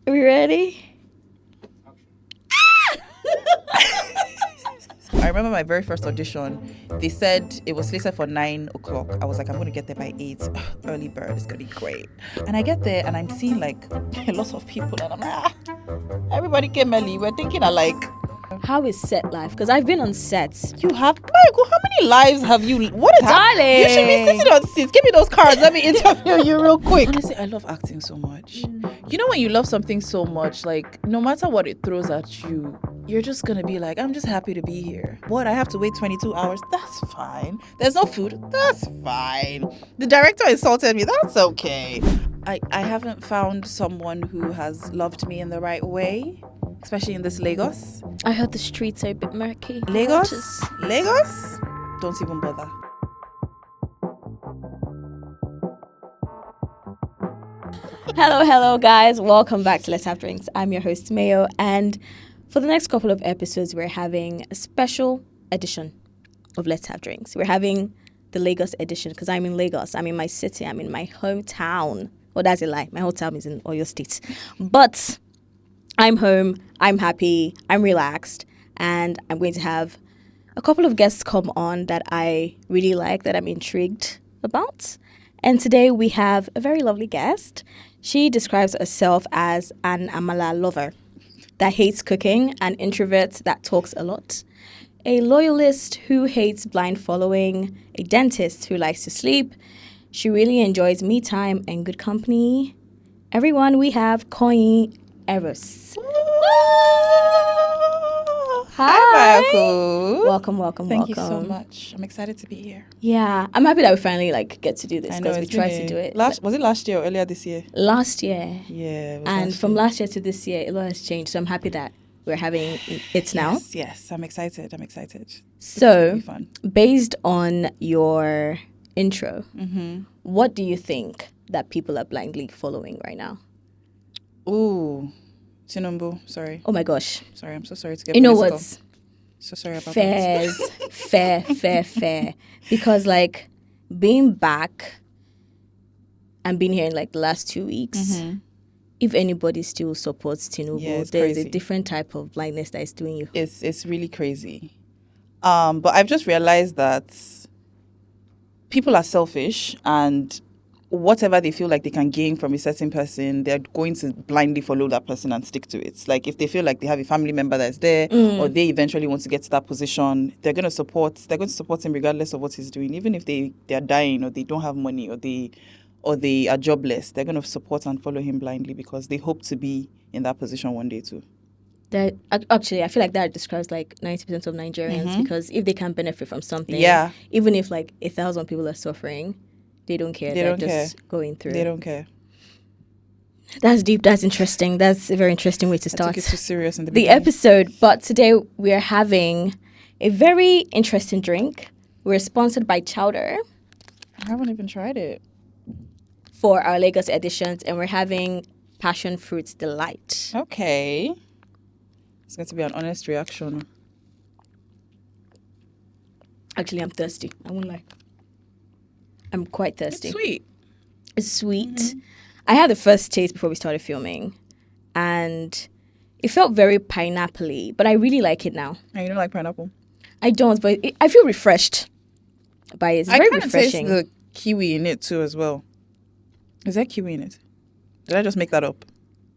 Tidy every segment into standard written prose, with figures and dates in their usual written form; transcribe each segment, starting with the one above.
Are we ready? I remember my very first audition. They said it was slated for 9 o'clock. I was like, I'm going to get there by 8. Early bird is going to be great. And I get there and I'm seeing like a lot of people and I'm like, everybody came early. We're thinking I like, How is set life? Because I've been on sets. you have, Michael, how many lives have you? What is Darling. You should be sitting on seats. Give me those cards. Let me interview you real quick. Honestly, I love acting so much. You know when you love something so much, like no matter what it throws at you, you're just gonna be like, I'm just happy to be here. What, I have to wait 22 hours? That's fine. There's no food? That's fine. The director insulted me? That's okay. I haven't found someone who has loved me in the right way, especially in this Lagos. I heard the streets are a bit murky. Lagos? Lagos? Don't even bother. Hello, guys. Welcome back to Let's Have Drinks. I'm your host, Maeyo, and for the next couple of episodes, we're having a special edition of Let's Have Drinks. We're having the Lagos edition because I'm in Lagos. I'm in my city. I'm in my hometown. Well, that's a lie. My hometown is in Oyo State. But I'm home. I'm happy. I'm relaxed. And I'm going to have a couple of guests come on that I really like, that I'm intrigued about. And today we have a very lovely guest. She describes herself as an amala lover that hates cooking, an introvert that talks a lot, a loyalist who hates blind following, a dentist who likes to sleep. She really enjoys me time and good company. Everyone, we have Kanyin Eros. Hi, Michael. Welcome. Thank you so much. I'm excited to be here. Yeah, I'm happy that we finally get to do this because we tried to do it. Was it last year or earlier this year? Last year. Yeah. And from last year to this year, a lot has changed. So I'm happy that we're having it now. Yes. I'm excited. So, be fun. Based on your intro, what do you think that people are blindly following right now? Ooh. Tinubu, sorry. Oh my gosh. Sorry, I'm so sorry to get You know political. what's So sorry about fair. Because being back and being here in the last 2 weeks, if anybody still supports Tinubu, there's crazy. a different type of blindness that is doing you. It's really crazy. But I've just realized that people are selfish and whatever they feel like they can gain from a certain person, they're going to blindly follow that person and stick to it. Like if they feel like they have a family member that's there or they eventually want to get to that position, they're going to support him regardless of what he's doing. Even if they're dying or they don't have money or they are jobless, they're going to support and follow him blindly because they hope to be in that position one day too. That actually, I feel like that describes 90% of Nigerians because if they can benefit from something, even if 1,000 people are suffering, they don't care. They're just going through. They don't care. That's deep. That's interesting. That's a very interesting way to start. I took it too serious in the beginning. Episode. But today we are having a very interesting drink. We're sponsored by Chowder. I haven't even tried it. For our Lagos editions, and we're having Passion Fruit Delight. Okay. It's going to be an honest reaction. Actually, I'm thirsty. I won't lie. I'm quite thirsty. It's sweet. It's sweet. I had the first taste before we started filming, and it felt very pineapple-y, but I really like it now. And you don't like pineapple? I don't, but I feel refreshed by it. It's very refreshing. I kind of taste the kiwi in it too as well. Is there kiwi in it? Did I just make that up?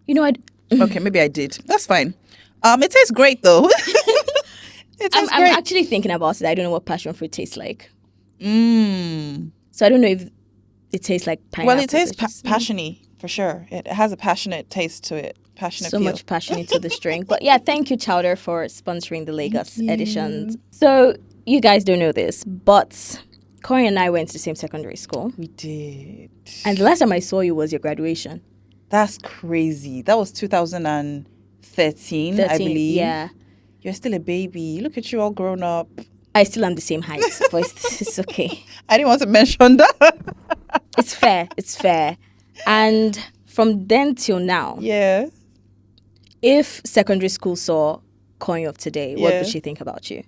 You know, okay, maybe I did. That's fine. It tastes great though. I'm actually thinking about it. I don't know what passion fruit tastes like. So I don't know if it tastes like pineapple. Well, it tastes passion-y for sure. It has a passionate taste to it. Passionate so feel. Much passion into this drink. But yeah, thank you, Chowder, for sponsoring the Lagos editions. So you guys don't know this, but Corey and I went to the same secondary school. We did. And the last time I saw you was your graduation. That's crazy. That was 2013, I believe. Yeah. You're still a baby. Look at you all grown up. I still am the same height, but it's okay. I didn't want to mention that. It's fair. And from then till now, if secondary school saw Kanyin of today, what would she think about you?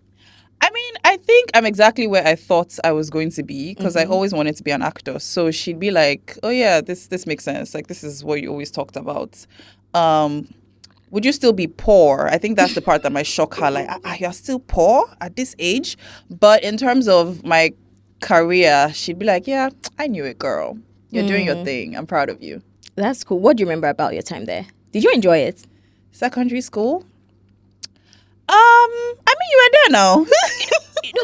I mean, I think I'm exactly where I thought I was going to be because I always wanted to be an actor. So she'd be like, "Oh yeah, this makes sense. Like this is what you always talked about. Um, would you still be poor?" I think that's the part that might shock her. Like, you're still poor at this age. But in terms of my career, she'd be like, "Yeah, I knew it, girl. You're doing your thing. I'm proud of you." That's cool. What do you remember about your time there? Did you enjoy it? Secondary school. I mean, you were there now.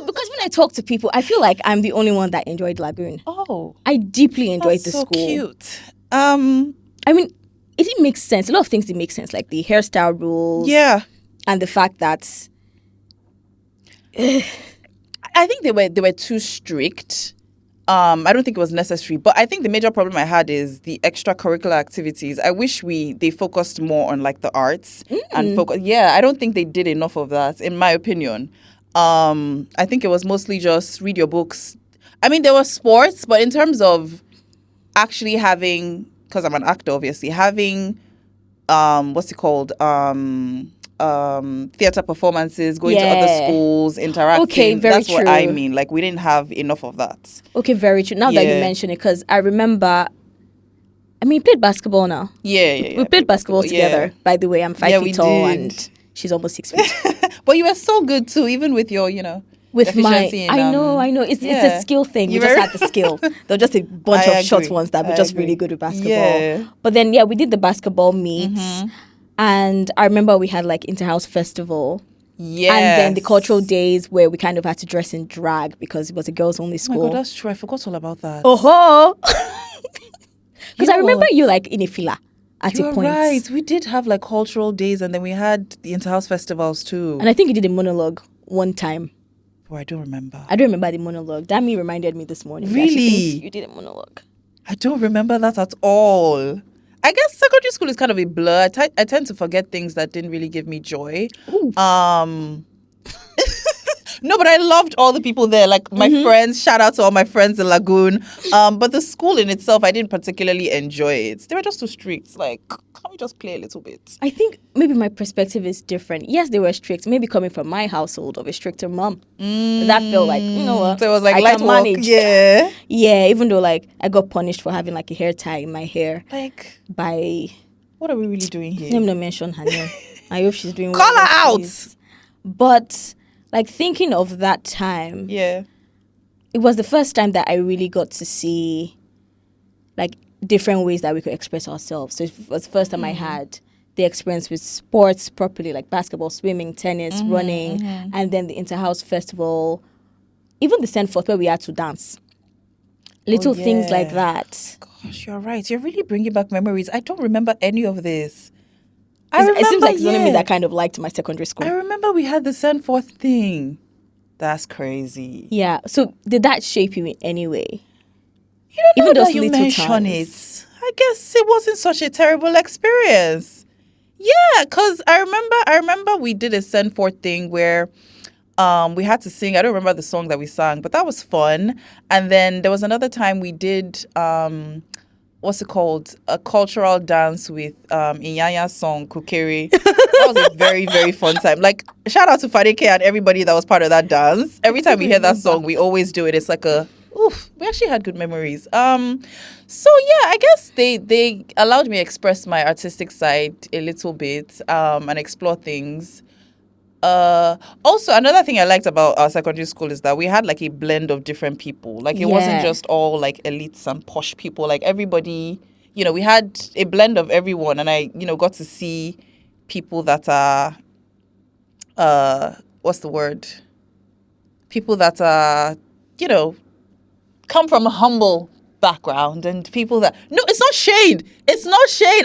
Because when I talk to people, I feel like I'm the only one that enjoyed Lagoon. Oh, I deeply enjoyed the so school. cute. I mean, it didn't make sense. A lot of things didn't make sense, like the hairstyle rules. Yeah. And the fact that I think they were too strict. I don't think it was necessary, but I think the major problem I had is the extracurricular activities. I wish they focused more on like the arts and focus. Yeah, I don't think they did enough of that, in my opinion. I think it was mostly just read your books. I mean, there were sports, but in terms of actually having, because I'm an actor, obviously having, what's it called? Theater performances, going to other schools, interacting. Okay, that's what true. I mean. Like we didn't have enough of that. Okay, very true. Now that you mention it, because I remember, I mean, we played basketball now. Yeah. We played basketball together. By the way, I'm 5 feet tall and she's almost 6 feet. But you were so good too, even with your, with my, in, I know. It's a skill thing. We just had the skill. There were just a bunch of short ones that were just really good with basketball. Yeah. But then, we did the basketball meets. And I remember we had like Interhouse Festival. Yes. And then the cultural days where we kind of had to dress in drag because it was a girls only school. Oh my God, that's true. I forgot all about that. Oh, because I remember you like in a fila at a point. Right. We did have like cultural days and then we had the Interhouse festivals too. And I think you did a monologue one time. Oh, I don't remember. I don't remember the monologue. Dami reminded me this morning. Really? You did a monologue. I don't remember that at all. I guess secondary school is kind of a blur. I tend to forget things that didn't really give me joy. No, but I loved all the people there. Like my friends, shout out to all my friends in Lagoon. But the school in itself, I didn't particularly enjoy it. They were just too strict. Like, can't we just play a little bit? I think maybe my perspective is different. Yes, they were strict. Maybe coming from my household of a stricter mom. That felt like, you know what? So it was like I light can work. manage. Yeah. Yeah, even though like I got punished for having like a hair tie in my hair. Like, by... what are we really doing here? Let me not mention her name. I hope she's doing well. Call her out! But... like thinking of that time, it was the first time that I really got to see like different ways that we could express ourselves. So it was the first time I had the experience with sports properly, like basketball, swimming, tennis, running, and then the Interhouse Festival, even the Send Forth where we had to dance. Little things like that. Gosh, you're right. You're really bringing back memories. I don't remember any of this. It seems like it's only me that kind of liked my secondary school. I remember we had the Send Forth thing. That's crazy. Yeah. So did that shape you in any way? Even though you mention it, I guess it wasn't such a terrible experience. Yeah, because I remember we did a Send Forth thing where we had to sing. I don't remember the song that we sang, but that was fun. And then there was another time we did what's it called? A cultural dance with Inyanya's song Kukere. That was a very, very fun time. Like, shout out to Fadeke and everybody that was part of that dance. Every time we hear that song, we always do it. It's like we actually had good memories. So yeah, I guess they allowed me to express my artistic side a little bit and explore things. Also, another thing I liked about our secondary school is that we had like a blend of different people. Like it wasn't just all like elites and posh people. Like everybody, we had a blend of everyone, and I, got to see people that are, what's the word? People that are, come from a humble background, and people that it's not shade,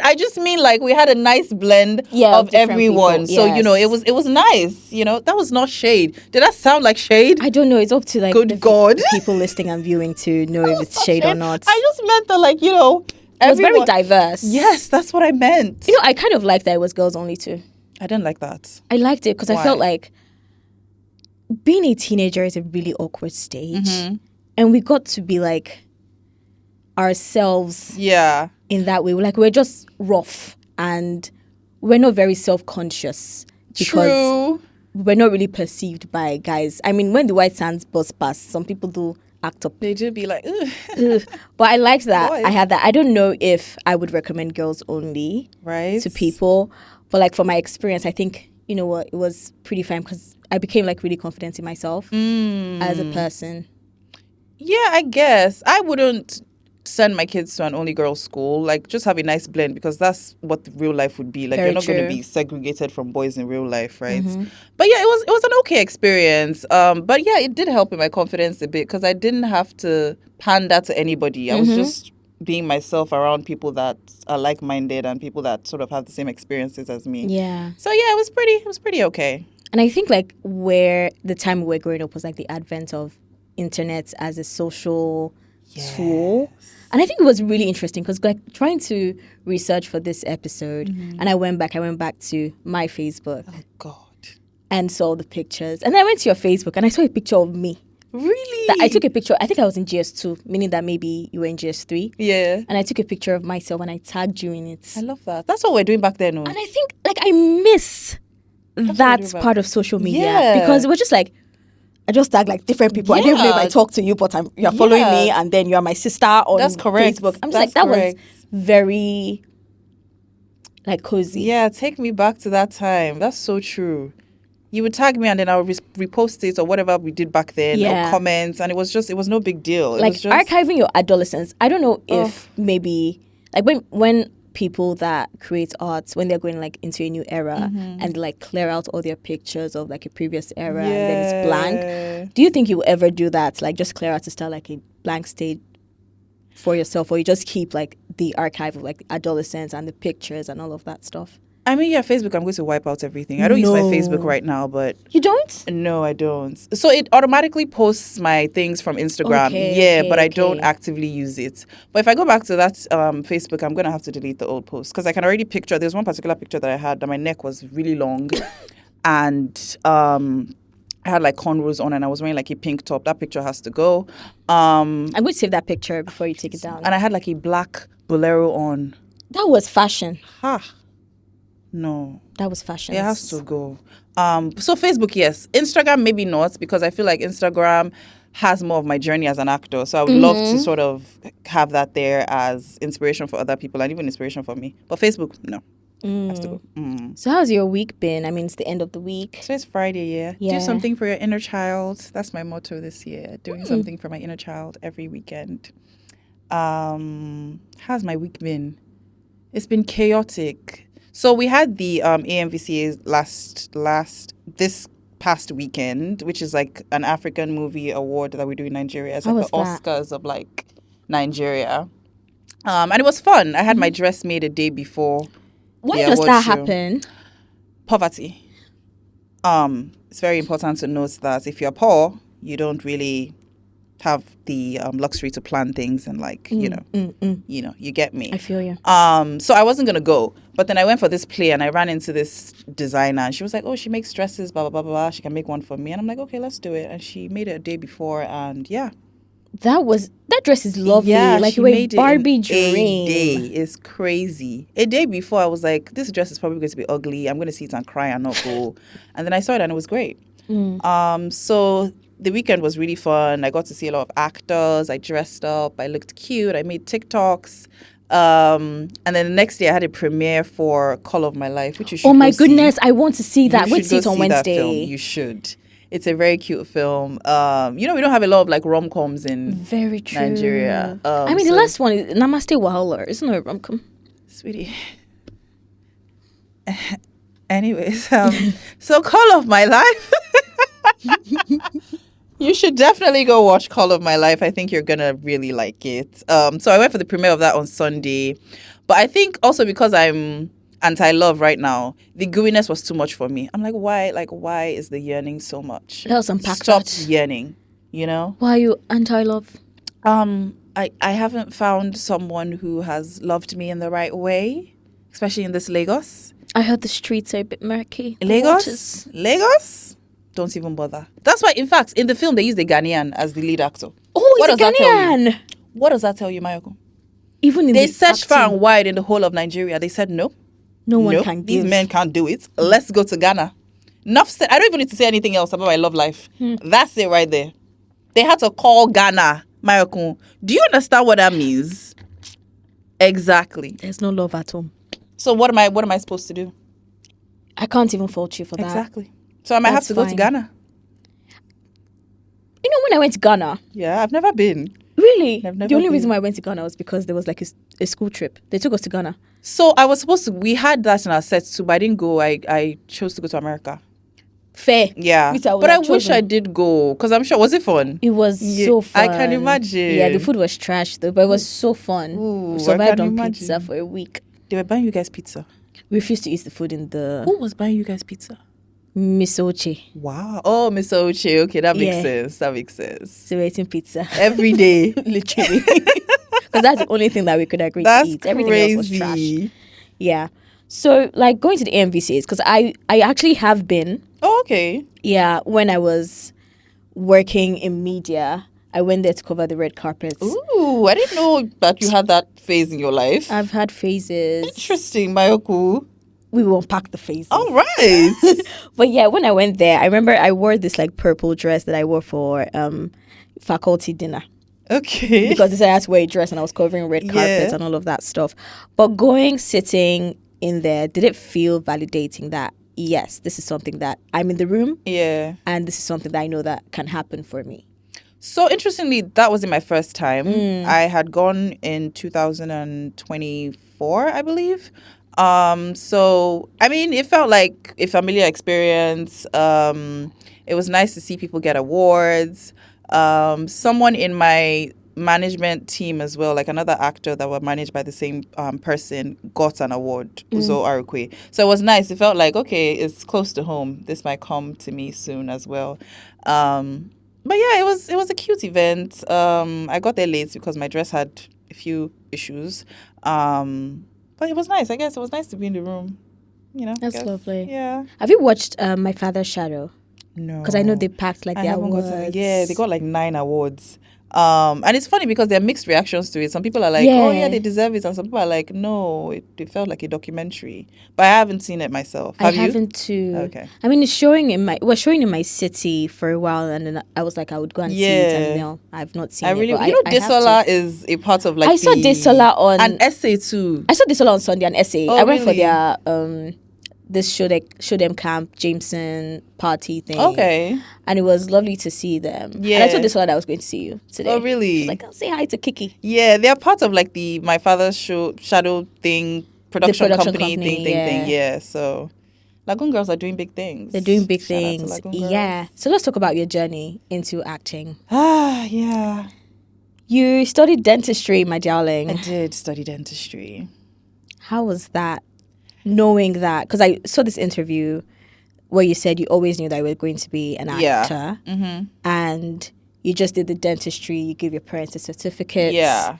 I just mean like we had a nice blend of everyone people. So it was nice, that was not shade. Did that sound like shade? I don't know, it's up to like God people listening and viewing to know if it's shade or not. I just meant that it was very diverse. Yes, that's what I meant. I kind of liked that it was girls only too. I didn't like that. I liked it because I felt like being a teenager is a really awkward stage, and we got to be like ourselves in that way. We're just rough and we're not very self-conscious because we're not really perceived by guys. I mean, when the white sands bus pass, some people do act up. They do be like, ugh. Ugh. But I liked that. Boys. I had that. I don't know if I would recommend girls only Right. to people, but like from my experience, I think, you know what, it was pretty fine because I became like really confident in myself as a person. Yeah, I guess. I wouldn't send my kids to an only girls school. Like, just have a nice blend, because that's what real life would be. Like, Very you're not going to true. be segregated from boys in real life, right? But yeah, it was an okay experience. But yeah, it did help in my confidence a bit, because I didn't have to pander to anybody. I was just being myself around people that are like-minded and people that sort of have the same experiences as me. Yeah. So yeah, it was pretty okay. And I think like where the time we were growing up was like the advent of internet as a social tool. And I think it was really interesting because like trying to research for this episode, and I went back to my Facebook Oh God. and saw the pictures. And then I went to your Facebook and I saw a picture of me. Really? That I took a picture. I think I was in GS2, meaning that maybe you were in GS3. Yeah. And I took a picture of myself and I tagged you in it. I love that. That's what we're doing back then. No? And I think like I miss that what I do part of social media Yeah. because it was just like I just tag like different people. I don't even know if I Yeah. talk to you, but you're following me, Yeah. and then you're my sister on That's correct. Facebook. I'm just That's like that correct. was very like cozy. Yeah, take me back to that time. That's so true. You would tag me and then I would repost it or whatever we did back then, Yeah. or comments, and it was no big deal. It Like was just, archiving your adolescence. I don't know if maybe like when people that create arts when they're going like into a new era and like clear out all their pictures of like a previous era and then it's blank. Do you think you will ever do that? Like just clear out to start like a blank stage for yourself, or you just keep like the archive of like adolescence and the pictures and all of that stuff? I mean, yeah, Facebook, I'm going to wipe out everything. I don't use my No. Facebook right now, but You don't? no, I don't. So it automatically posts my things from Instagram. Okay, but I okay. don't actively use it. But if I go back to that Facebook, I'm going to have to delete the old post, because I can already picture, there's one particular picture that I had that my neck was really long and I had like cornrows on and I was wearing like a pink top. That picture has to go. I'm going to save that picture before you take it down. And I had like a black bolero on. That was fashion. Ha. No. That was fashion. It has to go. So Facebook, yes. Instagram, maybe not, because I feel like Instagram has more of my journey as an actor. So I would love to sort of have that there as inspiration for other people and even inspiration for me. But Facebook, no. Has to go. So how's your week been? I mean, it's the end of the week. So it's Friday, yeah. Yeah. Do something for your inner child. That's my motto this year. Doing something for my inner child every weekend. How's my week been? It's been chaotic. So we had the AMVCA this past weekend, which is like an African movie award that we do in Nigeria. It's How like the was that? Oscars of like Nigeria. And it was fun. I had my dress made a day before. Why the does award that show. happen? Poverty. It's very important to note that if you're poor, you don't really have the luxury to plan things and like you get me. I feel you. So I wasn't gonna go, but then I went for this play and I ran into this designer and she was like, "Oh, she makes dresses, blah blah blah blah. She can make one for me." And I'm like, "Okay, let's do it." And she made it a day before, and yeah, That dress is lovely. yeah, like she you were a made Barbie it in dream. a day. It's crazy. A day before, I was like, "This dress is probably going to be ugly. I'm going to see it and cry and not go." And then I saw it and it was great. So the weekend was really fun. I got to see a lot of actors. I dressed up. I looked cute. I made TikToks. And then the next day I had a premiere for Call of My Life, which you should Oh my go see. goodness, I want to see that. You Wait should to see it go on see that film. Wednesday. You should. It's a very cute film. We don't have a lot of like rom-coms in Very true. Nigeria. I mean, the so- last one is Namaste Wahala. It's not a rom-com. Sweetie. Anyways, so Call of My Life. You should definitely go watch Call of My Life. I think you're gonna really like it. So I went for the premiere of that on Sunday, but I think also because I'm anti-love right now, the gooiness was too much for me. I'm like, why? Like, why is the yearning so much? Let's unpack Stop that. yearning. You know. Why are you anti-love? I haven't found someone who has loved me in the right way, especially in this Lagos. I heard the streets are a bit murky. The Lagos? waters. Lagos? Don't even bother. That's why, in fact, in the film, they used a Ghanaian as the lead actor. Oh, What it's a does that tell you? Ghanaian. What does that tell you, Mayoko? Even in They the searched far acting, and wide in the whole of Nigeria. They said, no, no one no, can these give. men can't do it. Let's go to Ghana. Enough said. I don't even need to say anything else about my love life. That's it right there. They had to call Ghana, Mayokun. Do you understand what that means? Exactly. There's no love at home. So what am I supposed to do? I can't even fault you for that. Exactly. So I might have to go to Ghana. You know, when I went to Ghana, Yeah, I've never been. really, I've never the only been. reason why I went to Ghana was because there was like a school trip. They took us to Ghana. So I was supposed to. We had that in our set too, but I didn't go. I chose to go to America. Fair. Yeah, Which I would but I have wish chosen. I did go because I'm sure. Was it fun? It was so I fun. can imagine. Yeah, the food was trash though, but it was so fun. Ooh, We I survived can on imagine. pizza for a week. They were buying you guys pizza. We refused to eat the food in the Who was buying you guys pizza? misoche. Wow. Oh, Miss Oche. Okay, that makes Yeah. sense. That makes sense. So we're eating pizza. Every day. Literally. Because that's the only thing that we could agree That's to eat. Everything else was trash. crazy. Yeah. So like going to the AMVCs, because I actually have been, Oh, okay. yeah, when I was working in media, I went there to cover the red carpets. Ooh, I didn't know that you had that phase in your life. I've had phases. Interesting, Mayoku. We will unpack the phases. All right. But yeah, when I went there, I remember I wore this like purple dress that I wore for faculty dinner. Okay. Because they said I had to wear a dress and I was covering red carpets Yeah. and all of that stuff. But sitting in there, did it feel validating that, yes, this is something that I'm in the room Yeah. and this is something that I know that can happen for me? So interestingly, that wasn't my first time. I had gone in 2024, I believe. So I mean, it felt like a familiar experience. It was nice to see people get awards. Someone in my management team as well, like another actor that were managed by the same person, got an award, Uzo Arukwe. So it was nice. It felt like, okay, it's close to home. This might come to me soon as well. But yeah, it was a cute event. I got there late because my dress had a few issues. But it was nice. I guess it was nice to be in the room. You know, That's lovely. Yeah. Have you watched My Father's Shadow? No. Because I know they packed like I the haven't awards. gotten. Yeah, they got like 9 awards. And it's funny because there are mixed reactions to it. Some people are like, oh yeah, they deserve it, and some people are like, no, it felt like a documentary. But I haven't seen it myself. Have you? I haven't too. Okay. I mean, it's showing in my city for a while, and then I was like, I would go and see it, and no, I've not seen I it. really, but you know, I have Desola to. is a part of like. I saw Desola on an essay too. I saw Desola on Sunday, an essay. Oh, I went for really? their this show them camp Jameson party thing. Okay. And it was lovely to see them. Yeah. And I told Desola that I was going to see you today. Oh, really? She was like, I'll say hi to Kiki. Yeah, they're part of like the My Father's Shadow thing, production company thing. Yeah, so Lagoon Girls are doing big things. They're doing big Shout out to things. Lagoon Girls. Yeah. So let's talk about your journey into acting. Yeah. You studied dentistry, my darling. I did study dentistry. How was that? Knowing that, because I saw this interview where you said you always knew that you were going to be an actor, and you just did the dentistry. You give your parents a certificate. Yeah.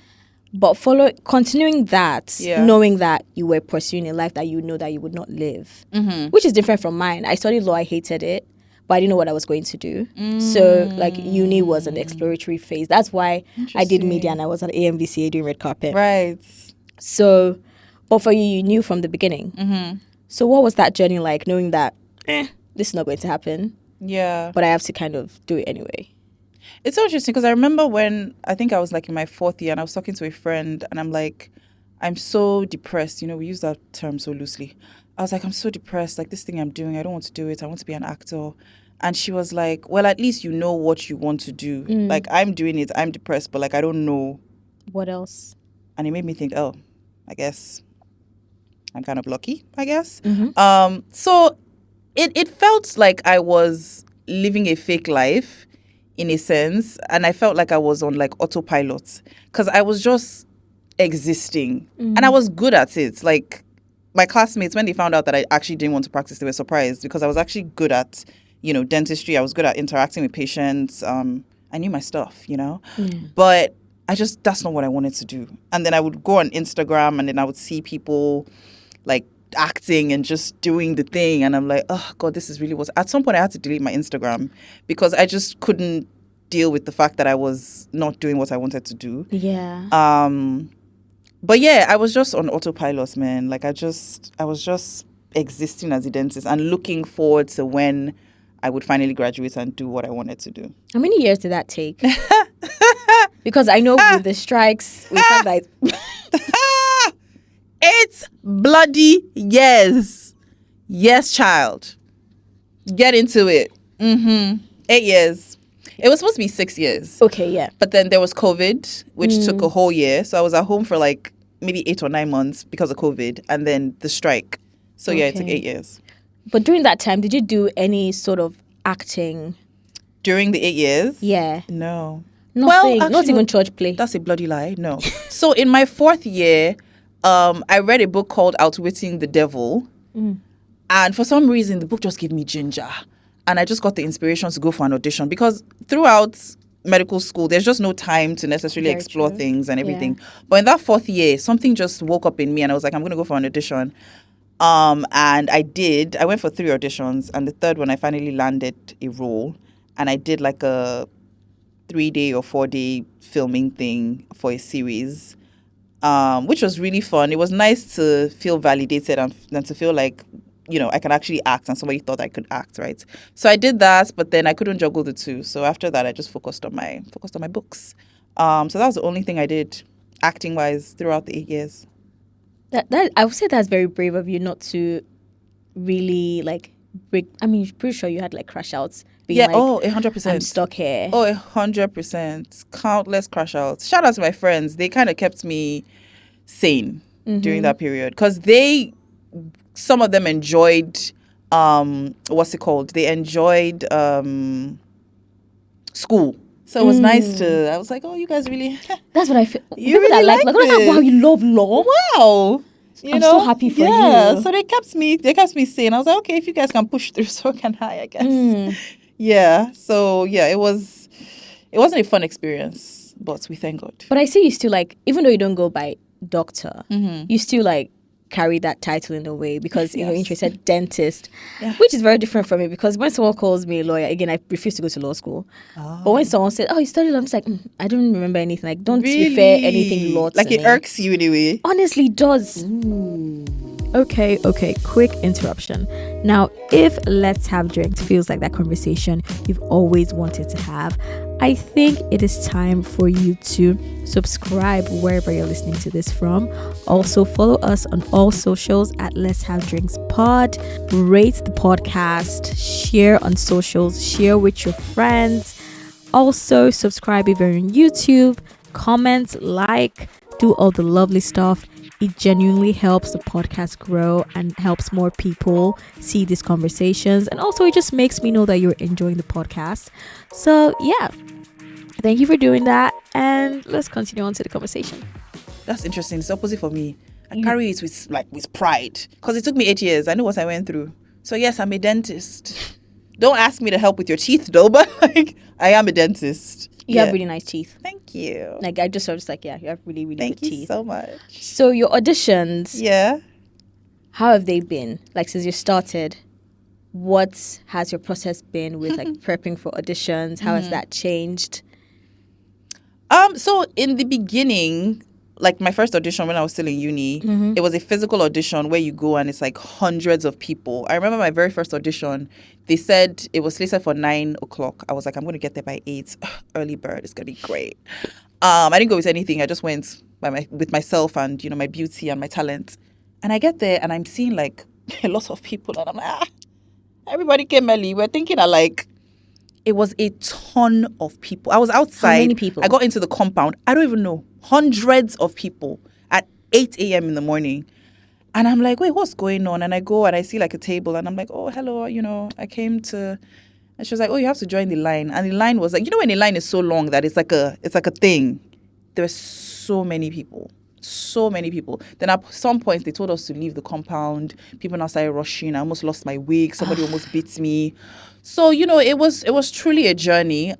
But continuing that, knowing that you were pursuing a life that you know that you would not live, which is different from mine. I studied law. I hated it, but I didn't know what I was going to do. So like uni was an exploratory phase. That's why I did media and I was at AMVCA doing red carpet. Right. So, but for you, you knew from the beginning. So what was that journey like, knowing that this is not going to happen? Yeah. But I have to kind of do it anyway. It's so interesting because I remember when I think I was like in my 4th year and I was talking to a friend and I'm like, I'm so depressed. You know, we use that term so loosely. I was like, I'm so depressed. Like this thing I'm doing, I don't want to do it. I want to be an actor. And she was like, well, at least you know what you want to do. Like I'm doing it. I'm depressed, but like I don't know. What else? And it made me think, oh, I guess I'm kind of lucky, I guess. So it felt like I was living a fake life in a sense. And I felt like I was on like autopilot because I was just existing and I was good at it. Like my classmates, when they found out that I actually didn't want to practice, they were surprised because I was actually good at, you know, dentistry. I was good at interacting with patients. I knew my stuff, you know, but that's not what I wanted to do. And then I would go on Instagram and then I would see people like acting and just doing the thing. And I'm like, oh God, this is really what... At some point I had to delete my Instagram because I just couldn't deal with the fact that I was not doing what I wanted to do. Yeah. But yeah, I was just on autopilot, man. Like I was just existing as a dentist and looking forward to when I would finally graduate and do what I wanted to do. How many years did that take? Because I know with the strikes, we found that 8 bloody years. Yes, child. Get into it. 8 years. It was supposed to be 6 years. okay, yeah. But then there was COVID, which took a whole year. So I was at home for like maybe 8 or 9 months because of COVID. And then the strike. So yeah, it took Okay. 8 years. But during that time, did you do any sort of acting? During the 8 years? Yeah. No. Nothing. Well, not actually, even church play. That's a bloody lie. No. So in my 4th year, I read a book called Outwitting the Devil. And for some reason, the book just gave me ginger. And I just got the inspiration to go for an audition. Because throughout medical school, there's just no time to necessarily Very explore true. things and everything. But in that 4th year, something just woke up in me. And I was like, I'm going to go for an audition. And I did. I went for 3 auditions. And the 3rd one, I finally landed a role. And I did like a 3-day or 4-day filming thing for a series, which was really fun. It was nice to feel validated and to feel like, you know, I can actually act and somebody thought I could act, right? So I did that, but then I couldn't juggle the two. So after that, I just focused on my books. So that was the only thing I did acting wise throughout the 8 years. That I would say that's very brave of you not to really like break. I mean, pretty sure you had like crash outs. Being Yeah, like, 100%. I'm stuck here. 100%. Countless crash outs. Shout out to my friends. They kind of kept me sane during that period because some of them enjoyed, what's it called? They enjoyed school. So it was nice to, I was like, oh, you guys really, That's what I feel. You People that really like wow, this. you love law. wow. You I'm know? so happy for yeah. you. So they kept me sane. I was like, okay, if you guys can push through, so can I guess. Yeah. So yeah, it wasn't a fun experience, but we thank God. But I see you still like, even though you don't go by doctor, you still like carry that title in a way because in your intro you said dentist, which is very different from me because when someone calls me a lawyer, again, I refuse to go to law school. But when someone said, oh, you studied law, I'm just like, I don't remember anything. Like, don't refer anything law to like me. it irks you in a way. Honestly, it does. Okay, quick interruption. Now, if Let's Have Drinks feels like that conversation you've always wanted to have, I think it is time for you to subscribe wherever you're listening to this from. Also, follow us on all socials at Let's Have Drinks Pod. Rate the podcast, share on socials, share with your friends. Also, subscribe if you're on YouTube, comment, like, do all the lovely stuff. It genuinely helps the podcast grow and helps more people see these conversations. And also, it just makes me know that you're enjoying the podcast. So, yeah, thank you for doing that. And let's continue on to the conversation. That's interesting. It's opposite for me. I carry it with pride because it took me 8 years. I know what I went through. So, yes, I'm a dentist. Don't ask me to help with your teeth, though, but like I am a dentist. You have really nice teeth. Thank you. Like, I just was like, yeah, you have really, really Thank good you teeth. so much. So, your auditions, Yeah. how have they been? Like, since you started, what has your process been with like prepping for auditions? How has that changed? So in the beginning, like my first audition when I was still in uni, it was a physical audition where you go and it's like hundreds of people. I remember my very first audition, they said it was slated for 9 o'clock. I was like, I'm going to get there by 8. Early bird, it's going to be great. I didn't go with anything. I just went with myself and, you know, my beauty and my talent. And I get there and I'm seeing like a lot of people and I'm like, everybody came early. We're thinking that like, it was a ton of people. I was outside. How many people? I got into the compound. I don't even know. Hundreds of people at 8 a.m. in the morning. And I'm like, wait, what's going on? And I go and I see like a table and I'm like, oh, hello, you know, I came to... And she was like, oh, you have to join the line. And the line was like, you know when a line is so long that it's like a thing. There were so many people. So many people. Then at some point, they told us to leave the compound. People now started rushing. I almost lost my wig. Somebody almost beat me. So, you know, it was truly a journey.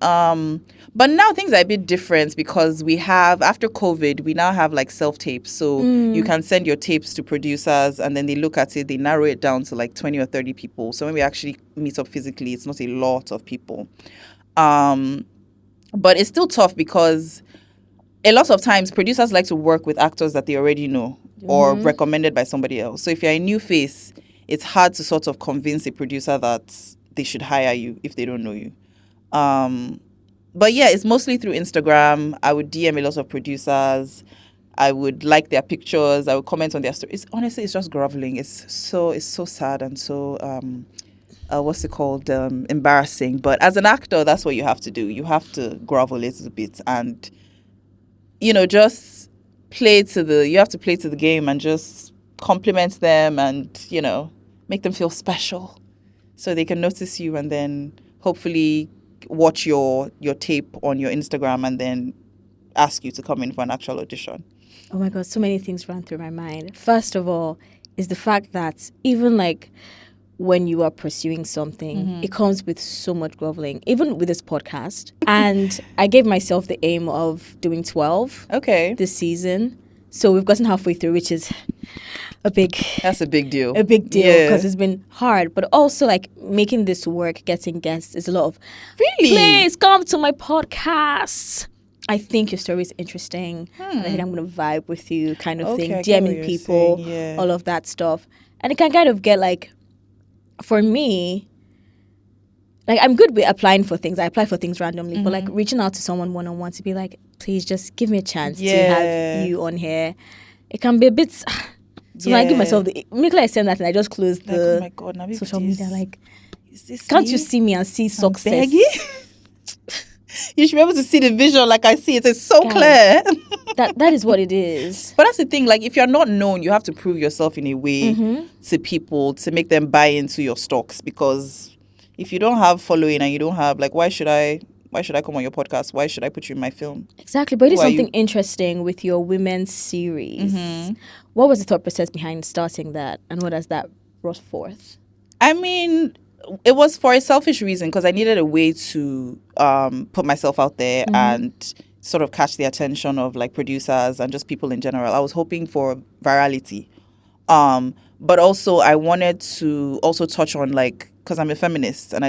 But now things are a bit different because we have, after COVID, we now have like self-tapes. So you can send your tapes to producers and then they look at it, they narrow it down to like 20 or 30 people. So when we actually meet up physically, it's not a lot of people. But it's still tough because a lot of times producers like to work with actors that they already know or recommended by somebody else. So if you're a new face, it's hard to sort of convince a producer that they should hire you if they don't know you. But yeah, it's mostly through Instagram. I would DM a lot of producers. I would like their pictures. I would comment on their stories. Honestly, it's just groveling. It's so sad and so what's it called? Embarrassing. But as an actor, that's what you have to do. You have to grovel a little bit and, just you have to play to the game and just compliment them and, make them feel special so they can notice you and then hopefully watch your tape on your Instagram and then ask you to come in for an actual audition. Oh my God, so many things ran through my mind. First of all, is the fact that even like when you are pursuing something, it comes with so much groveling, even with this podcast. And I gave myself the aim of doing 12 this season. So we've gotten halfway through, which is That's a big deal. A big deal because it's been hard. But also like making this work, getting guests is a lot of, really? Please come to my podcast. I think your story is interesting. And I think I'm going to vibe with you kind of thing. DMing people, all of that stuff. And it can kind of get like, for me, like I'm good with applying for things. I apply for things randomly. But like reaching out to someone one-on-one to be like, please just give me a chance to have you on here. It can be a bit... So when I give myself immediately I send that and I just close the oh my God, now social media. Like, is this can't me? you see me and see success? You should be able to see the vision like I see it. It's so clear. that is what it is. But that's the thing. Like, if you're not known, you have to prove yourself in a way to people to make them buy into your stocks. Because if you don't have following and you don't have, like, why should I come on your podcast? Why should I put you in my film? Exactly. But it is something interesting with your women's series. What was the thought process behind starting that? And what has that brought forth? I mean, it was for a selfish reason because I needed a way to put myself out there and sort of catch the attention of like producers and just people in general. I was hoping for virality. But also I wanted to also touch on like, because I'm a feminist and I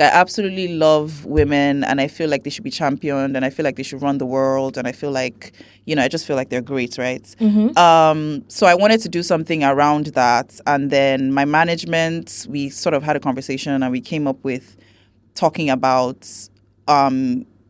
absolutely love women and I feel like they should be championed and I feel like they should run the world and I feel like, I just feel like they're great, right? So I wanted to do something around that. And then my management, we sort of had a conversation and we came up with talking about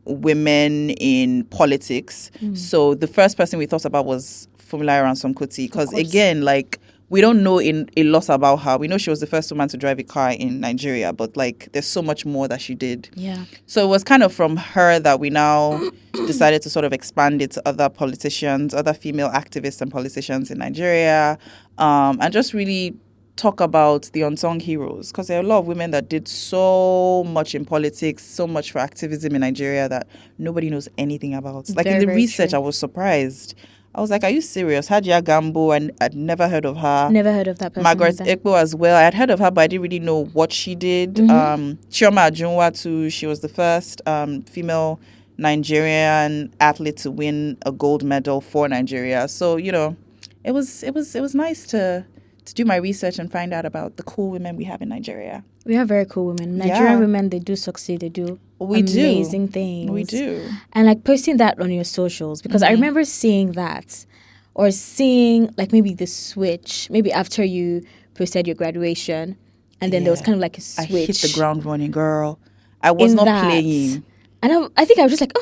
women in politics. So the first person we thought about was Funmilayo Ransome-Kuti because again, like, we don't know a lot about her. We know she was the first woman to drive a car in Nigeria, but like there's so much more that she did. Yeah. So it was kind of from her that we now decided to sort of expand it to other politicians, other female activists and politicians in Nigeria, and just really talk about the unsung heroes because there are a lot of women that did so much in politics, so much for activism in Nigeria that nobody knows anything about. Like in the research, I was surprised. I was like, are you serious? Hadia Gambo, and I'd never heard of her. Never heard of that person. Margaret Ekpo as well. I had heard of her, but I didn't really know what she did. Chioma Ajunwa too. She was the first female Nigerian athlete to win a gold medal for Nigeria. So, it was nice to do my research and find out about the cool women we have in Nigeria. We have very cool women. Nigerian women, they do succeed. They do amazing things. We do. And like posting that on your socials, because I remember seeing that or seeing like maybe the switch, maybe after you posted your graduation and then there was kind of like a switch. I hit the ground running, girl. I was not playing. And I think I was just like,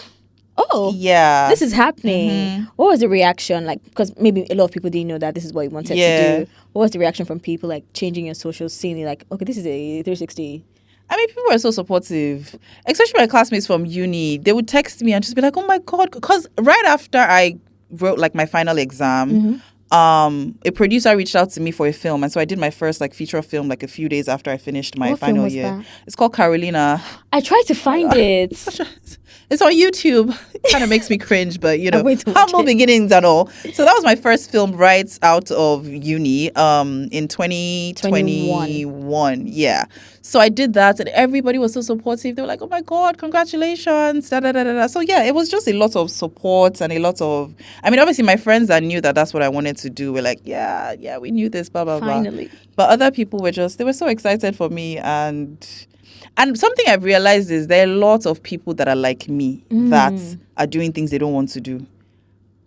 oh, yeah, this is happening. What was the reaction? Like, because maybe a lot of people didn't know that this is what you wanted to do. What was the reaction from people like changing your socials, seeing it like, okay, this is a 360? I mean, people were so supportive, especially my classmates from uni. They would text me and just be like, oh my God, because right after I wrote like my final exam, a producer reached out to me for a film. And so I did my first like feature film like a few days after I finished my final year. That? It's called Carolina. I tried to find it. It's on YouTube. It kind of makes me cringe, but humble beginnings and all. So that was my first film right out of uni in 2021. Yeah. So I did that and everybody was so supportive. They were like, oh my God, congratulations. Da, da, da, da. So yeah, it was just a lot of support and a lot of, I mean, obviously my friends that knew that that's what I wanted to do were like, yeah, we knew this, blah, blah, Finally. blah. But other people were they were so excited for me and something I've realized is there are lots of people that are like me that are doing things they don't want to do.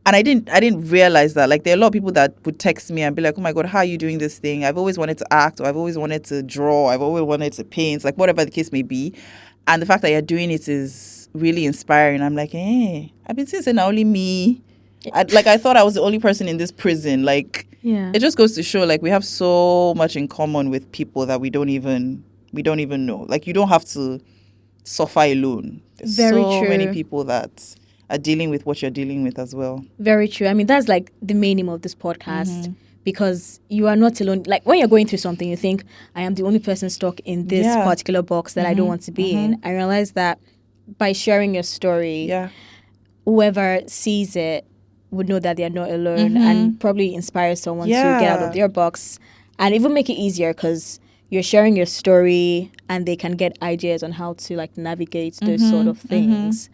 And I didn't realize that. Like, there are a lot of people that would text me and be like, oh my God, how are you doing this thing? I've always wanted to act, or I've always wanted to draw, I've always wanted to paint, like whatever the case may be. And the fact that you're doing it is really inspiring. I'm like, hey, I've been saying not only me. I thought I was the only person in this prison. Like, Yeah. it just goes to show, like, we have so much in common with people that we don't even know. Like, you don't have to suffer alone. There's Very so many true. people that are dealing with what you're dealing with as well. Very true. I mean, that's like the main aim of this podcast, because you are not alone. Like, when you're going through something, you think, I am the only person stuck in this Yeah. particular box that I don't want to be in. I realize that by sharing your story, Yeah. whoever sees it would know that they are not alone, and probably inspire someone to get out of their box, and even make it easier because you're sharing your story and they can get ideas on how to like navigate those sort of things.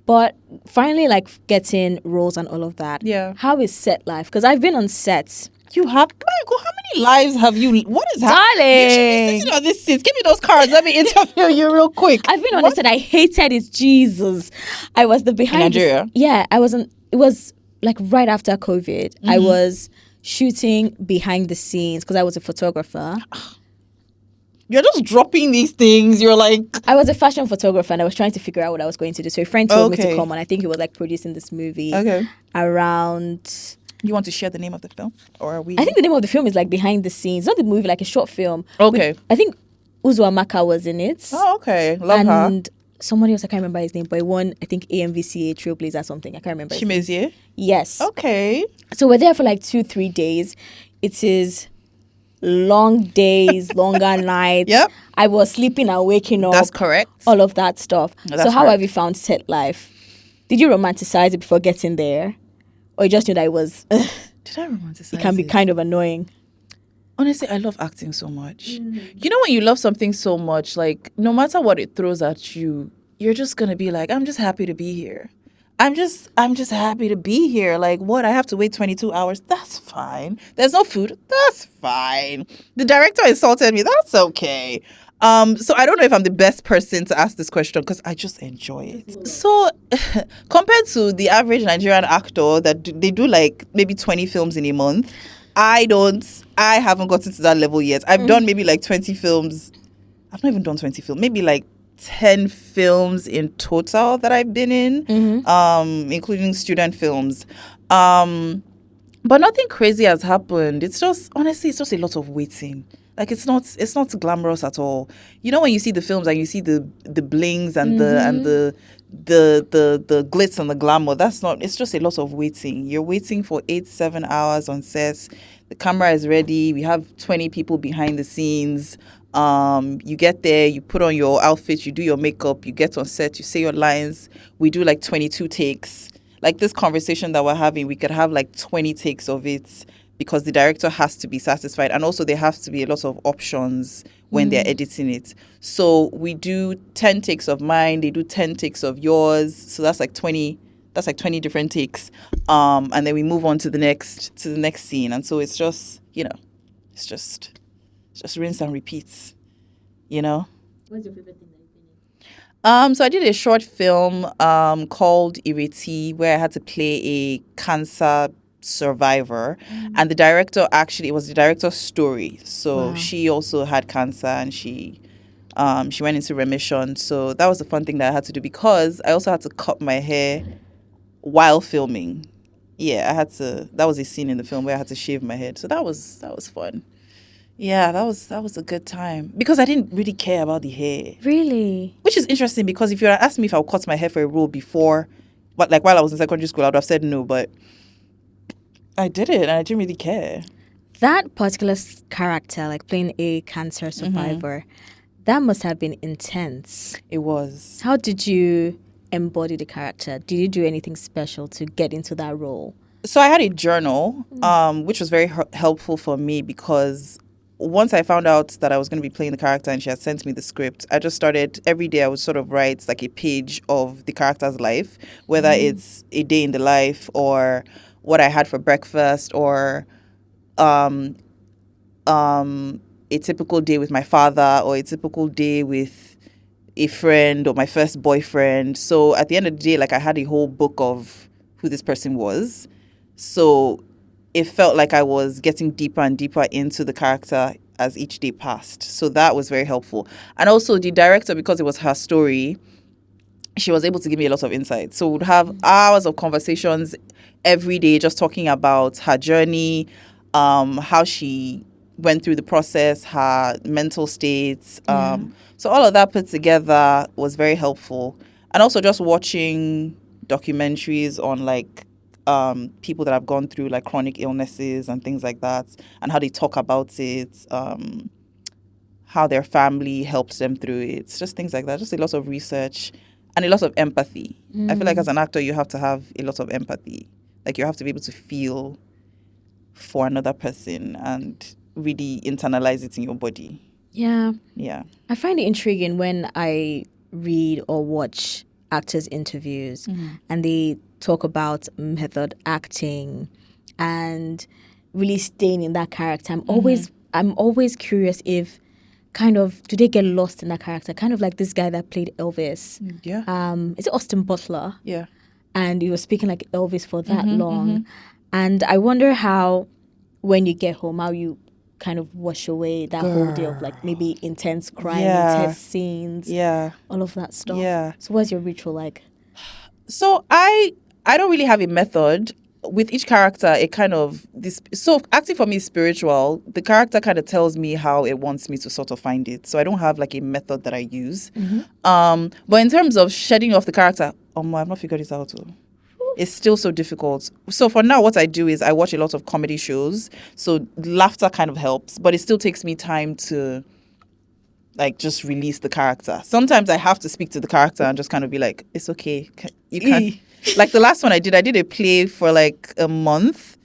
But finally, like, getting roles and all of that. Yeah. How is set life? Because I've been on sets. You have, Michael, how many lives have you? What is happening? You should be Darling. sitting on this seat. Give me those cards. Let me interview you real quick. I've been on a set. I hated it. Jesus. I was the behind. Nigeria? Yeah, I wasn't. It was like right after COVID. I was shooting behind the scenes because I was a photographer. You're just dropping these things. You're like, I was a fashion photographer and I was trying to figure out what I was going to do. So a friend told me to Okay. come, and I think he was like producing this movie okay. around. You want to share the name of the film, or are we? I think the name of the film is like Behind the Scenes, not the movie, like a short film. Okay. I think Uzo Amaka was in it. Oh, okay. Love her. And somebody else, I can't remember his name, but he won, I think, AMVCA Trailblazer or something. I can't remember. his name. Chimezie. Yes. Okay. So we're there for like 2-3 days. It is long days, longer nights. Yep. I was sleeping and waking up. That's correct. All of that stuff. That's So how correct. have you found set life? Did you romanticize it before getting there? Or you just knew that it was, it Did I romanticize can be it? kind of annoying? Honestly, I love acting so much. You know, when you love something so much, like, no matter what it throws at you, you're just gonna be like, I'm just happy to be here. I'm just happy to be here. Like, what? I have to wait 22 hours. That's fine. There's no food. That's fine. The director insulted me. That's okay. So I don't know if I'm the best person to ask this question because I just enjoy it. So compared to the average Nigerian actor they do like maybe 20 films in a month, I haven't gotten to that level yet. I've done maybe like 20 films. I've not even done 20 films. Maybe like 10 films in total that I've been in, including student films. But nothing crazy has happened. It's just, honestly, it's just a lot of waiting. Like, it's not glamorous at all. You know, when you see the films and you see the blings and the glitz and the glamour, it's just a lot of waiting. You're waiting for 8-7 hours on sets. The camera is ready. We have 20 people behind the scenes. You get there, you put on your outfit, you do your makeup, you get on set, you say your lines. We do like 22 takes. Like this conversation that we're having, we could have like 20 takes of it because the director has to be satisfied. And also there have to be a lot of options when they're editing it. So we do 10 takes of mine, they do 10 takes of yours. So that's like 20 different takes. And then we move on to the next scene. And so it's just, it's just rinse and repeat, What's your favorite thing that you've been in? So I did a short film called Ireti, where I had to play a cancer survivor, and the director it was the director's story. So she also had cancer, and she went into remission. So that was a fun thing that I had to do because I also had to cut my hair while filming. Yeah, that was a scene in the film where I had to shave my head. So that was fun. Yeah, that was a good time because I didn't really care about the hair. Really? Which is interesting because if you had asked me if I would cut my hair for a role before, but like while I was in secondary school, I would have said no, but I did it and I didn't really care. That particular character, like playing a cancer survivor, that must have been intense. It was. How did you embody the character? Did you do anything special to get into that role? So I had a journal, which was very helpful for me because once I found out that I was going to be playing the character and she had sent me the script, I just started, every day I would sort of write like a page of the character's life, whether it's a day in the life or what I had for breakfast or a typical day with my father or a typical day with a friend or my first boyfriend. So at the end of the day, like I had a whole book of who this person was. So it felt like I was getting deeper and deeper into the character as each day passed. So that was very helpful. And also the director, because it was her story, she was able to give me a lot of insight. So we'd have hours of conversations every day just talking about her journey, how she went through the process, her mental states. So all of that put together was very helpful. And also just watching documentaries on like people that have gone through like chronic illnesses and things like that, and how they talk about it, how their family helped them through it. It's just things like that. Just a lot of research and a lot of empathy. I feel like as an actor, you have to have a lot of empathy. Like you have to be able to feel for another person and really internalize it in your body. Yeah. Yeah. I find it intriguing when I read or watch actors' interviews and they talk about method acting and really staying in that character. I'm always curious if kind of do they get lost in that character? Kind of like this guy that played Elvis. Yeah. Is it Austin Butler? Yeah. And he was speaking like Elvis for that long. And I wonder how when you get home, how you kind of wash away that whole day of like maybe intense crime, intense scenes, all of that stuff. Yeah. So what's your ritual like? So I don't really have a method. With each character, it kind of so acting for me is spiritual. The character kind of tells me how it wants me to sort of find it. So I don't have like a method that I use. But in terms of shedding off the character, I've not figured this out too. It's still so difficult. So for now, what I do is I watch a lot of comedy shows. So laughter kind of helps, but it still takes me time to like just release the character. Sometimes I have to speak to the character and just kind of be like, it's okay. You can. Like the last one I did a play for like a month.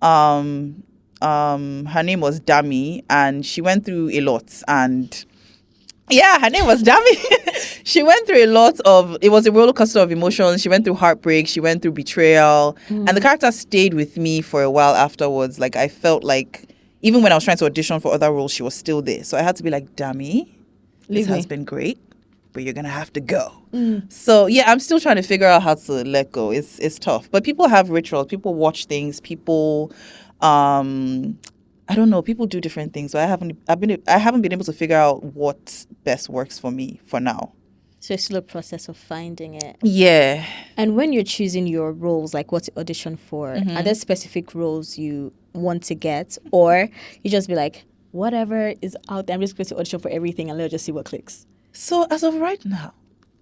Her name was Dami, and she went through a lot. And yeah, her name was Dami. She went through a lot of, it was a roller coaster of emotions. She went through heartbreak. She went through betrayal. And the character stayed with me for a while afterwards. Like I felt like even when I was trying to audition for other roles, she was still there. So I had to be like, Dami, this has been great, but you're going to have to go. So yeah, I'm still trying to figure out how to let go. It's tough. But people have rituals. People watch things. People, I don't know. People do different things. So I haven't been able to figure out what best works for me for now. So it's still a process of finding it. Yeah. And when you're choosing your roles, like what to audition for, are there specific roles you want to get? Or you just be like, whatever is out there, I'm just going to audition for everything and let's just see what clicks? So as of right now,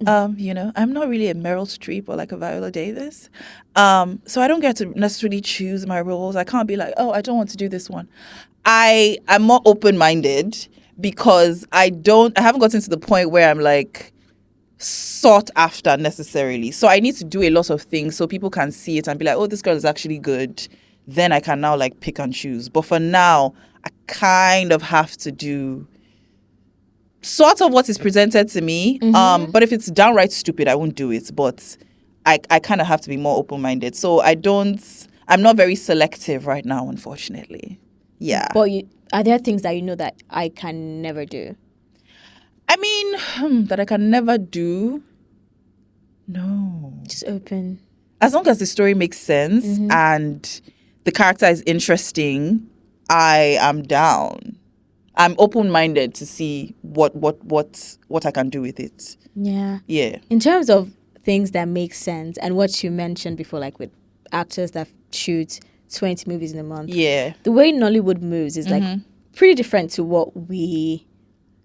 I'm not really a Meryl Streep or like a Viola Davis. So I don't get to necessarily choose my roles. I can't be like, oh, I don't want to do this one. I'm more open-minded because I haven't gotten to the point where I'm like sought after necessarily. So I need to do a lot of things so people can see it and be like, oh, this girl is actually good. Then I can now like pick and choose. But for now, I kind of have to do sort of what is presented to me. But if it's downright stupid, I won't do it. But I kind of have to be more open-minded. So I'm not very selective right now, unfortunately. Yeah. But are there things that you know that I can never do? I mean, that I can never do? No. Just open. As long as the story makes sense and the character is interesting, I am down. I'm open-minded to see what I can do with it. Yeah. Yeah. In terms of things that make sense and what you mentioned before, like with actors that shoot 20 movies in a month. Yeah. The way Nollywood moves is like pretty different to what we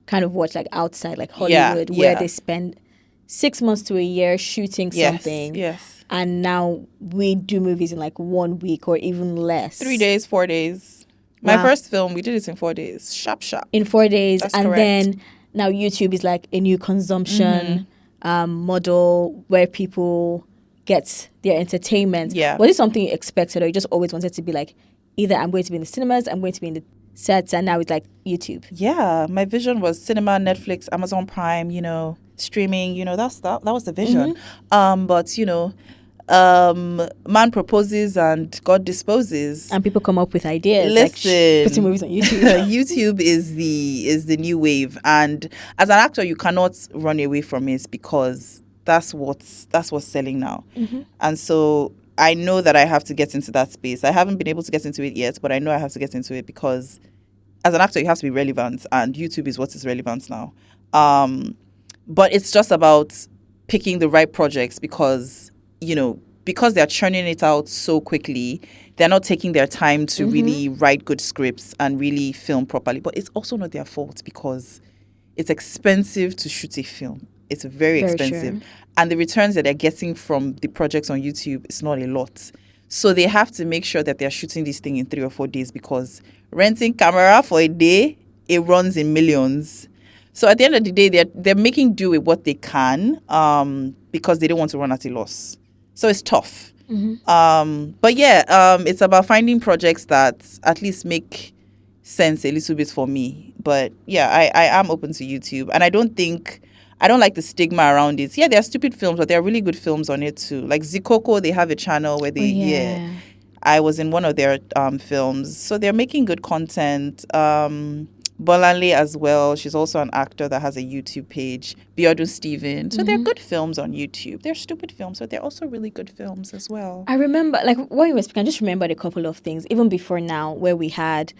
kind of watch like outside, like Hollywood, where they spend 6 months to a year shooting something. Yes. And now we do movies in like 1 week or even less. 3 days, 4 days. My first film, we did it in 4 days. Sharp. In 4 days. That's and correct. Then now YouTube is like a new consumption model where people get their entertainment. Yeah. Was it something you expected or you just always wanted to be like, either I'm going to be in the cinemas, I'm going to be in the sets, and now it's like YouTube? Yeah. My vision was cinema, Netflix, Amazon Prime, streaming, that was the vision. But, man proposes and God disposes. And people come up with ideas. Listen, like putting movies on YouTube. YouTube is the new wave, and as an actor, you cannot run away from it because that's what's selling now. And so I know that I have to get into that space. I haven't been able to get into it yet, but I know I have to get into it because as an actor, you have to be relevant, and YouTube is what is relevant now. But it's just about picking the right projects because, because they're churning it out so quickly, they're not taking their time to really write good scripts and really film properly. But it's also not their fault because it's expensive to shoot a film. It's very expensive. True. And the returns that they're getting from the projects on YouTube is not a lot. So they have to make sure that they're shooting this thing in 3 or 4 days because renting camera for a day, it runs in millions. So at the end of the day, they're making do with what they can because they don't want to run at a loss. So it's tough. But yeah, it's about finding projects that at least make sense a little bit for me. But yeah, I am open to YouTube. And I don't like the stigma around it. Yeah, there are stupid films, but there are really good films on it too. Like Zikoko, they have a channel where they, I was in one of their films. So they're making good content. Bolanle as well. She's also an actor that has a YouTube page. Biodun Steven. So they're good films on YouTube. They're stupid films, but they're also really good films as well. I remember, like, when you were speaking, I just remembered a couple of things, even before now, where we had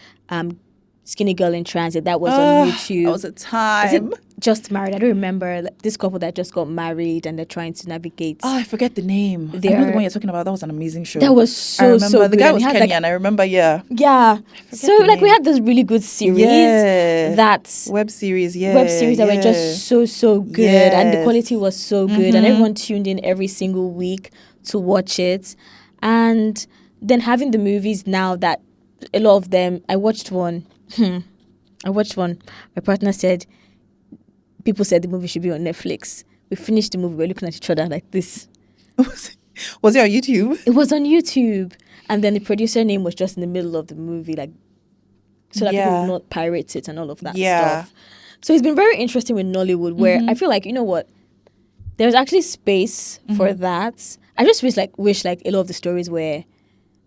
Skinny Girl in Transit. That was on YouTube. That was a time. Is it Just Married? I don't remember. Like, this couple that just got married and they're trying to navigate. Oh, I forget the name. I know the one you're talking about. That was an amazing show. That was so good. The guy was Kenyan. I remember, yeah. Yeah. So, like, we had this really good series. Web series, that were just so good. Yes. And the quality was so good. And everyone tuned in every single week to watch it. And then having the movies now that a lot of them, I watched one. My partner said, people said the movie should be on Netflix. We finished the movie. We're looking at each other like this. Was it on YouTube? It was on YouTube. And then the producer name was just in the middle of the movie, like, so that people would not pirate it and all of that stuff. So it's been very interesting with Nollywood, where I feel like, you know what, there's actually space for that. I just wish like a lot of the stories were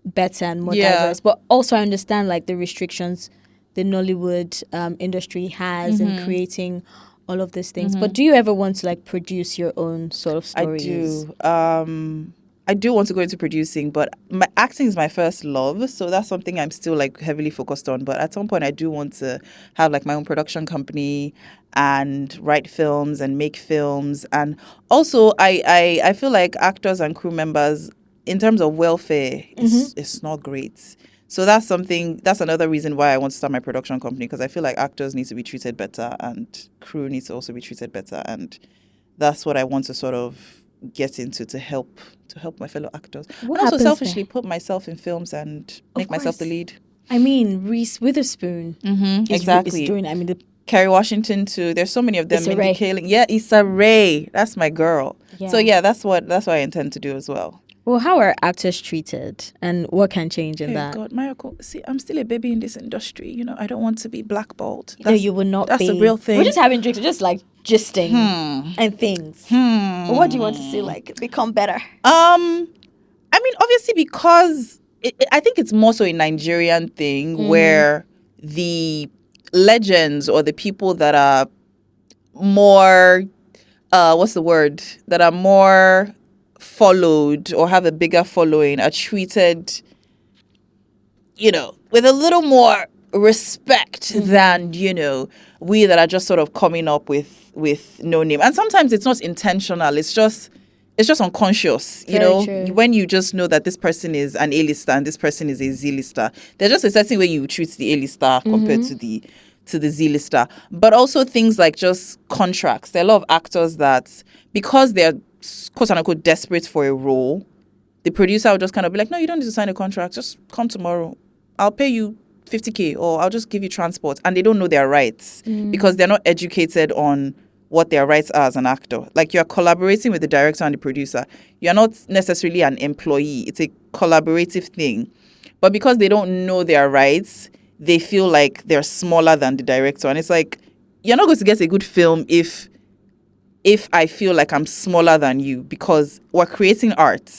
better and more diverse. But also I understand like the restrictions the Nollywood industry has in creating all of these things. But do you ever want to like produce your own sort of stories? I do want to go into producing, but acting is my first love, so that's something I'm still like heavily focused on. But at some point, I do want to have like my own production company and write films and make films. And also, I feel like actors and crew members, in terms of welfare, it's not great. So that's another reason why I want to start my production company, because I feel like actors need to be treated better and crew needs to also be treated better. And that's what I want to sort of get into to help my fellow actors. What and also selfishly there? Put myself in films and make myself the lead. I mean, Reese Witherspoon exactly. is doing, I mean, Kerry Washington too. There's so many of them. Issa Rae. Kaling. Yeah, Issa Rae. That's my girl. Yeah. So yeah, that's what I intend to do as well. Well, how are actors treated, and what can change in that? God, Maeyo, see, I'm still a baby in this industry. You know, I don't want to be blackballed. No, you will not. That's a real thing. We're just having drinks, we're just like gisting and things. But what do you want to see like become better? I mean, obviously, because I think it's more so a Nigerian thing where the legends or the people that are more, that are more followed or have a bigger following are treated, with a little more respect than, we that are just sort of coming up with no name. And sometimes it's not intentional. It's just unconscious, True. When you just know that this person is an A-lister and this person is a Z-lister. There's just a certain way you treat the A-lister compared to the Z-lister. But also things like just contracts. There are a lot of actors that, because they're quote unquote desperate for a role, the producer will just kind of be like, no, you don't need to sign a contract. Just come tomorrow. I'll pay you 50K or I'll just give you transport. And they don't know their rights because they're not educated on what their rights are as an actor. Like, you're collaborating with the director and the producer. You're not necessarily an employee. It's a collaborative thing. But because they don't know their rights, they feel like they're smaller than the director. And it's like, you're not going to get a good film if I feel like I'm smaller than you, because we're creating art.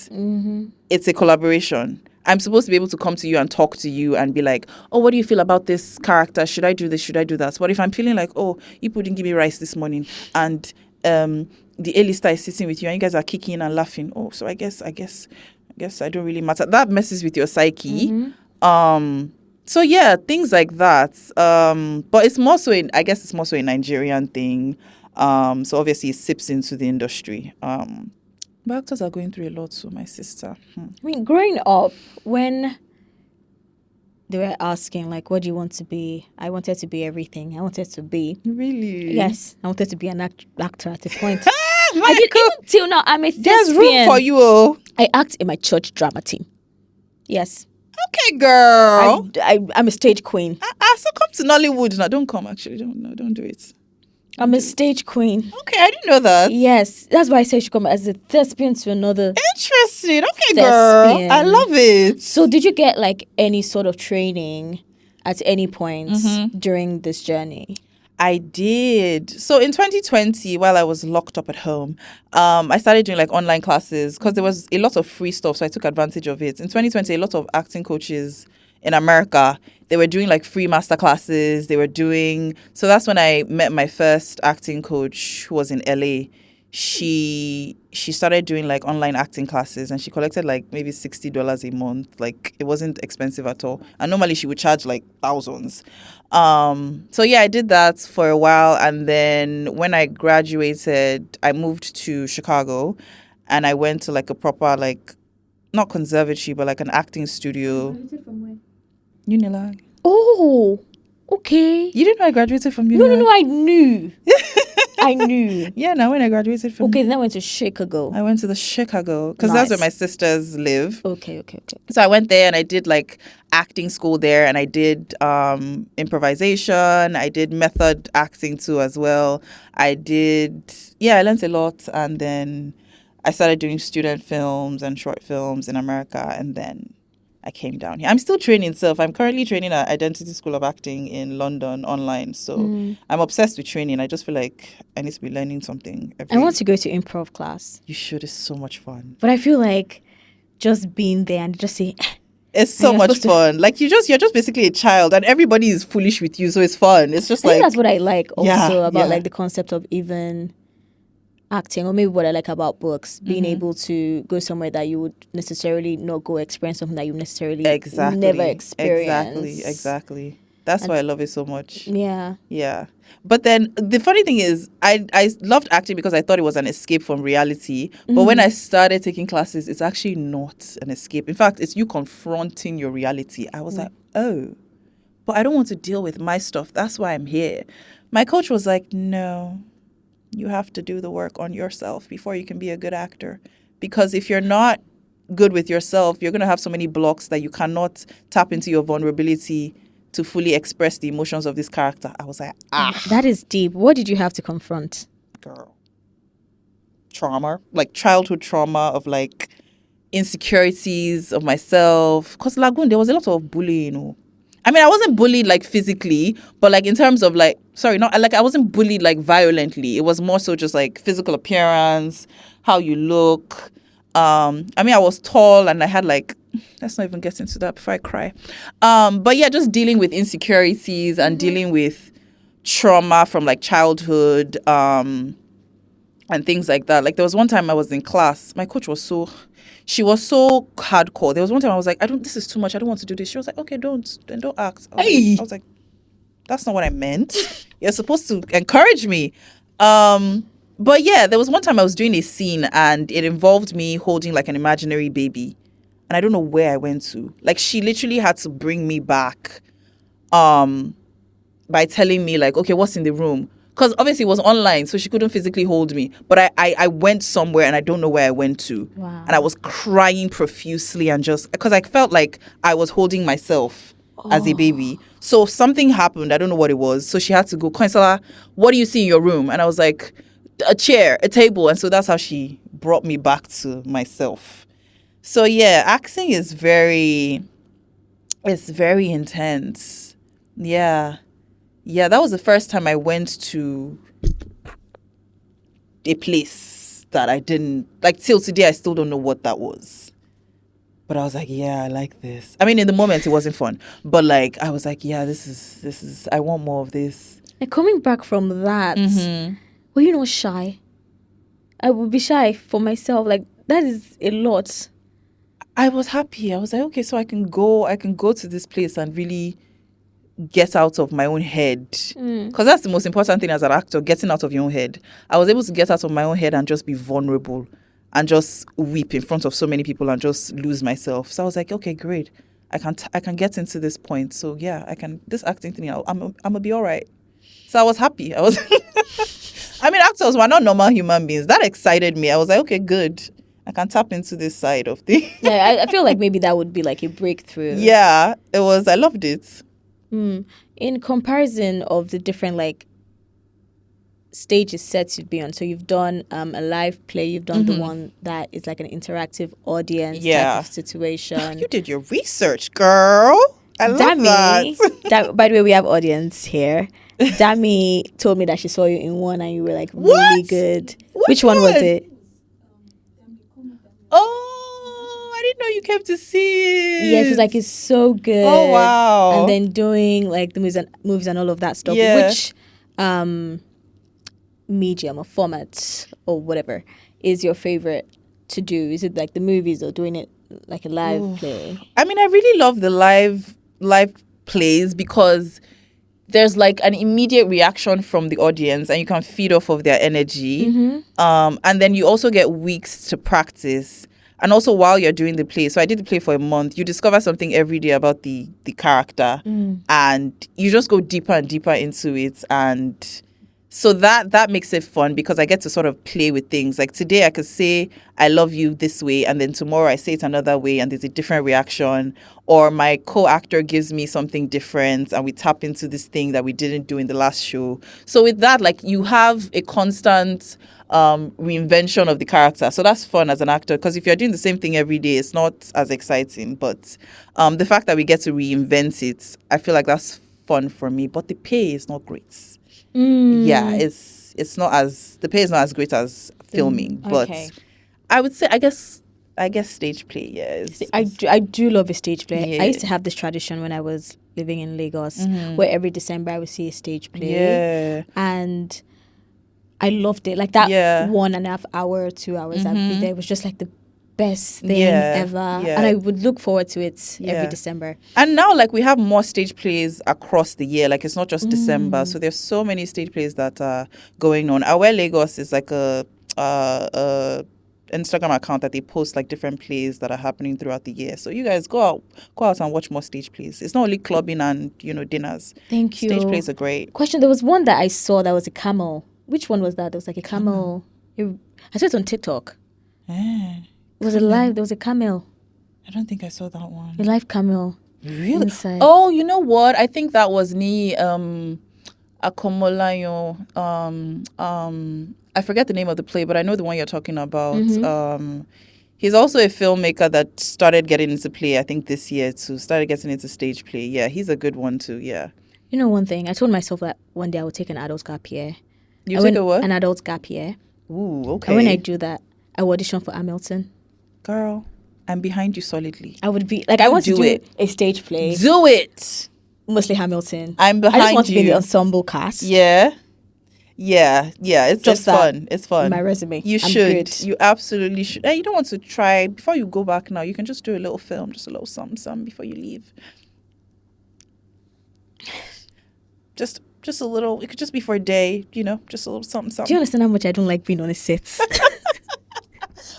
It's a collaboration. I'm supposed to be able to come to you and talk to you and be like, oh, what do you feel about this character? Should I do this? Should I do that? But if I'm feeling like, oh, you didn't give me rice this morning and the A-lister is sitting with you and you guys are kicking and laughing. Oh, so I guess guess I don't really matter. That messes with your psyche. Mm-hmm. So yeah, things like that. But it's more so I guess it's more so a Nigerian thing. So obviously it sips into the industry. But actors are going through a lot, so my sister. I mean, growing up, when they were asking, like, what do you want to be? I wanted to be everything. I wanted to be... Really? Yes, I wanted to be an actor at a point. Ah, I did, even till now, I'm a thespian. There's room for you, oh. I act in my church drama team. Yes. Okay, girl. I'm a stage queen. So come to Nollywood. No, don't come, actually. Don't do it. I'm a stage queen. Okay, I didn't know that. Yes, that's why I say you should come as a thespian to another. Interesting. Okay, girl. I love it. So did you get like any sort of training at any point during this journey? I did. So in 2020, while I was locked up at home, I started doing like online classes because there was a lot of free stuff. So I took advantage of it. In 2020, a lot of acting coaches in America, they were doing like free master classes. So that's when I met my first acting coach who was in LA. She started doing like online acting classes and she collected like maybe $60 a month. Like it wasn't expensive at all. And normally she would charge like thousands. So yeah, I did that for a while. And then when I graduated, I moved to Chicago and I went to like a proper, like, not conservatory, but like an acting studio. Graduated from where? Unilag. Oh, okay. You didn't know I graduated from Unilag? No, I knew. I knew. Yeah, now when I graduated from... Okay, then I went to Chicago. I went to the Chicago because that's where my sisters live. Okay. So I went there and I did like acting school there and I did improvisation. I did method acting too as well. I learned a lot and then I started doing student films and short films in America and then I came down here. I'm still training self. I'm currently training at Identity School of Acting in London online. So I'm obsessed with training. I just feel like I need to be learning something. I want to go to improv class. You should. It's so much fun. But I feel like just being there and just say... It's so much fun. Like you're just basically a child and everybody is foolish with you. So it's fun. It's just I think that's what I like also about like the concept of even acting, or maybe what I like about books, being able to go somewhere that you would necessarily not go experience something that you necessarily never experience. Exactly. That's why I love it so much. Yeah. But then the funny thing is, I loved acting because I thought it was an escape from reality. But when I started taking classes, it's actually not an escape. In fact, it's you confronting your reality. I was like, oh, but I don't want to deal with my stuff. That's why I'm here. My coach was like, no. You have to do the work on yourself before you can be a good actor. Because if you're not good with yourself, you're going to have so many blocks that you cannot tap into your vulnerability to fully express the emotions of this character. I was like, That is deep. What did you have to confront? Girl. Trauma. Like childhood trauma of like insecurities of myself. Because Lagoon, there was a lot of bullying, I mean, I wasn't bullied like physically, but like in terms of like, I wasn't bullied like violently. It was more so just like physical appearance, how you look. I mean, I was tall and I had like, let's not even get into that before I cry. But yeah, just dealing with insecurities and dealing with trauma from like childhood, and things like that. Like there was one time I was in class, my coach was so hardcore. There was one time I was like, this is too much. I don't want to do this. She was like, okay, don't act. I was like, that's not what I meant. You're supposed to encourage me. But yeah, there was one time I was doing a scene and it involved me holding like an imaginary baby. And I don't know where I went to. Like she literally had to bring me back by telling me like, okay, what's in the room? Because obviously it was online, so she couldn't physically hold me. But I went somewhere and I don't know where I went to. Wow. And I was crying profusely and just because I felt like I was holding myself as a baby. So something happened. I don't know what it was. So she had to go, Counselor, what do you see in your room? And I was like, a chair, a table. And so that's how she brought me back to myself. So yeah, acting is it's very intense. Yeah. Yeah, that was the first time I went to a place that I didn't... Like, till today, I still don't know what that was. But I was like, yeah, I like this. I mean, in the moment, it wasn't fun. But, like, I was like, yeah, this is... I want more of this. And coming back from that, were you not shy? I would be shy for myself. Like, that is a lot. I was happy. I was like, okay, so I can go to this place and really get out of my own head. Because that's the most important thing as an actor, getting out of your own head. I was able to get out of my own head and just be vulnerable and just weep in front of so many people and just lose myself. So I was like, okay, great. I can get into this point. So yeah, I can, this acting thing, I'm gonna be all right. So I was happy. I was, I mean, actors were not normal human beings. That excited me. I was like, okay, good. I can tap into this side of things. Yeah, I feel like maybe that would be like a breakthrough. Yeah, it was. I loved it. In comparison of the different like stages sets you'd be on, so you've done a live play, you've done the one that is like an interactive audience type of situation. You did your research, girl. I love that. By the way, we have audience here. Dami told me that she saw you in one and you were like really good. Which one was it? Oh, I didn't know you came to see it. Yeah, she was like, it's so good. Oh, wow. And then doing like the movies and all of that stuff. Yeah. Which medium or format or whatever is your favorite to do? Is it like the movies or doing it like a live play? I mean, I really love the live plays because there's like an immediate reaction from the audience and you can feed off of their energy. And then you also get weeks to practice. And also while you're doing the play, so I did the play for a month, you discover something every day about the character and you just go deeper and deeper into it. And so that makes it fun because I get to sort of play with things. Like today I could say, I love you this way. And then tomorrow I say it another way and there's a different reaction. Or my co-actor gives me something different and we tap into this thing that we didn't do in the last show. So with that, like you have a constant reinvention of the character. So that's fun as an actor because if you're doing the same thing every day, it's not as exciting. But the fact that we get to reinvent it, I feel like that's fun for me. But the pay is not great. Yeah, it's not as, the pay is not as great as filming, but I would say I guess stage play. Yes, I do love a stage play. Yeah. I used to have this tradition when I was living in Lagos, where every December I would see a stage play. Yeah, and I loved it. Like that 1.5 hour, 2 hours I'd be there. It was just like the best thing ever. Yeah. And I would look forward to it every December. And now like we have more stage plays across the year. Like it's not just December. So there's so many stage plays that are going on. Aware Lagos is like a Instagram account that they post like different plays that are happening throughout the year. So you guys go out and watch more stage plays. It's not only clubbing and dinners. Thank you. Stage plays are great. Question: there was one that I saw that was a camel. Which one was that? There was like a camel. I saw it on TikTok. Was it live? There was a camel. I don't think I saw that one. A live camel. Really? Inside. Oh, you know what? I think that was Ni Akomolayo. I forget the name of the play, but I know the one you're talking about. He's also a filmmaker that started getting into play, I think this year too. Started getting into stage play. Yeah, he's a good one too. Yeah. You know one thing? I told myself that one day I would take an adult gap year. You take a what? An adult gap year. Ooh, okay. And when I do that, I will audition for Hamilton. Girl, I'm behind you solidly. I would be like, I want to do a stage play. Do it. Mostly Hamilton. I'm behind you. I just want to be in the ensemble cast. Yeah. It's just fun. It's fun. My resume. You should. You absolutely should. You don't want to try before you go back now. You can just do a little film, just a little something before you leave. Just a little. It could just be for a day. Just a little something. Do you understand how much I don't like being on a set?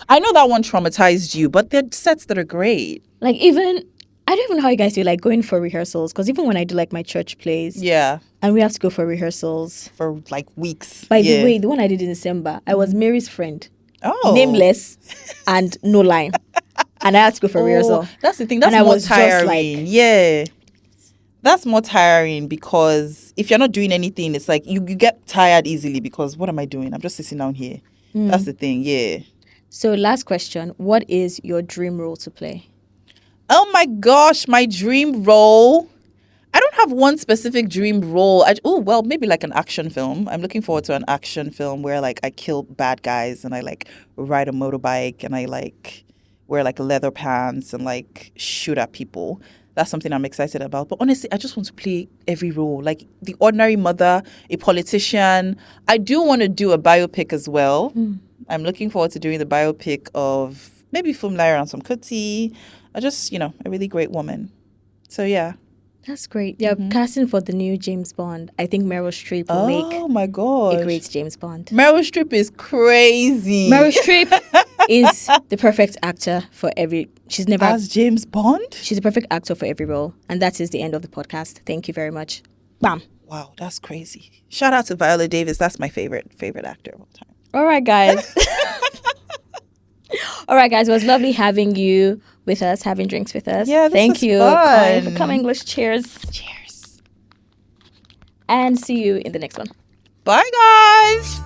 I know that one traumatized you, but there are sets that are great. Like even, I don't even know how you guys do like going for rehearsals. Because even when I do like my church plays. Yeah. And we have to go for rehearsals. For like weeks. By the way, the one I did in December, I was Mary's friend. Oh. Nameless and no line. And I had to go for rehearsal. That's the thing. That's more tiring. Yeah. That's more tiring because if you're not doing anything, it's like you get tired easily because what am I doing? I'm just sitting down here. That's the thing. Yeah. So last question. What is your dream role to play? Oh my gosh, my dream role. I don't have one specific dream role. Maybe like an action film. I'm looking forward to an action film where like I kill bad guys and I like ride a motorbike and I like wear like leather pants and like shoot at people. That's something I'm excited about. But honestly, I just want to play every role. Like the ordinary mother, a politician. I do want to do a biopic as well. I'm looking forward to doing the biopic of maybe Funmilayo and some Kuti, or just, a really great woman. So, yeah. That's great. Yeah, casting for the new James Bond. I think Meryl Streep will make my God, a great James Bond. Meryl Streep is crazy. Meryl Streep is the perfect actor for every... She's never... As James Bond? She's the perfect actor for every role. And that is the end of the podcast. Thank you very much. Bam. Wow, that's crazy. Shout out to Viola Davis. That's my favorite actor of all time. All right, guys. All right, guys. It was lovely having you with us, having drinks with us. Yeah, Thank you, fun. for coming. English. Cheers. Cheers. And see you in the next one. Bye, guys.